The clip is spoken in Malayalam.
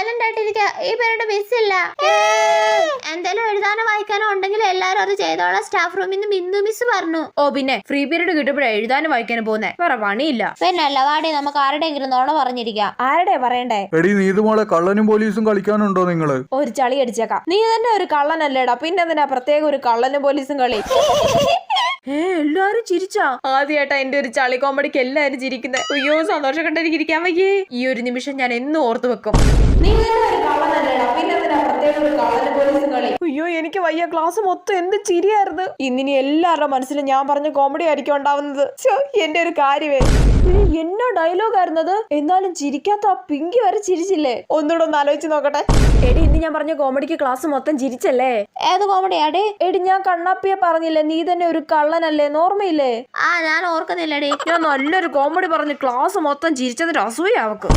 സൈലന്റ് ആയിട്ടിരിക്കുക. ഈ പീരീഡ് മിസ്സില്ല. എന്തെങ്കിലും എഴുതാനോ വായിക്കാനോ ഉണ്ടെങ്കിൽ എല്ലാരും അത് ചെയ്തോളാം സ്റ്റാഫ് റൂമിൽ നിന്ന് ബിന്ദു മിസ് പറഞ്ഞു. ഓ പിന്നെ ഫ്രീ പീരീഡ് കിട്ടുമ്പോഴേ എഴുതാനും വായിക്കാനും പോകുന്നേ, വേറെ പണിയില്ല. പിന്നല്ല വാടി, നമുക്ക് ആരുടെയെങ്കിലും നോണ പറഞ്ഞിരിക്കാം. ആരുടെ പറയണ്ടേ? എടി നീതുമോളെ കള്ളനും പോലീസും കളിക്കാനുണ്ടോ നിങ്ങള്? ഒരു ചളി അടിച്ചേക്കാം. നീ തന്നെ ഒരു കള്ളനല്ലേടാ, പിന്നെ എന്തിനാ പ്രത്യേക ഒരു കള്ളനും പോലീസും കളി? എല്ലാരും ചിരിച്ചാ? ആദ്യമായിട്ടാ എന്റെ ഒരു ചളി കോമഡിക്ക് എല്ലാരും ചിരിക്കുന്നത്. അയ്യോ സന്തോഷം കണ്ടെനിക്ക് ഇരിക്കാൻ വയ്യേ. ഈ ഒരു നിമിഷം ഞാൻ എന്നും ഓർത്തു വെക്കും. അയ്യോ എനിക്ക് വയ്യ, ക്ലാസ് മൊത്തം എന്ത് ചിരിയായിരുന്നു. ഇന്നിനി എല്ലാവരുടെ മനസ്സിലും ഞാൻ പറഞ്ഞ കോമഡി ആയിരിക്കും ഉണ്ടാവുന്നത്. എന്റെ ഒരു കാര്യമേ, എന്നോ ഡയലോഗ് ആയിരുന്നത്. എന്നാലും ചിരിക്കാത്ത ആ പിങ്കി വരെ ചിരിച്ചില്ലേ? ഒന്നുകൂടെ ഒന്ന് ആലോചിച്ച് നോക്കട്ടെ. എടി ഇന്ന് ഞാൻ പറഞ്ഞ കോമഡിക്ക് ക്ലാസ് മൊത്തം ചിരിച്ചല്ലേ? ഏത് കോമഡിയാടി? എടി ഞാൻ കണ്ണാപ്പിയെ പറഞ്ഞില്ലേ, നീ തന്നെ ഒരു കള്ളനല്ലേ, ഓർമ്മയില്ലേ? ഞാൻ ഓർക്കുന്നില്ലടി. ഞാൻ നല്ലൊരു കോമഡി പറഞ്ഞ് ക്ലാസ് മൊത്തം ചിരിച്ചതിന്റെ അസൂയ അവക്ക്.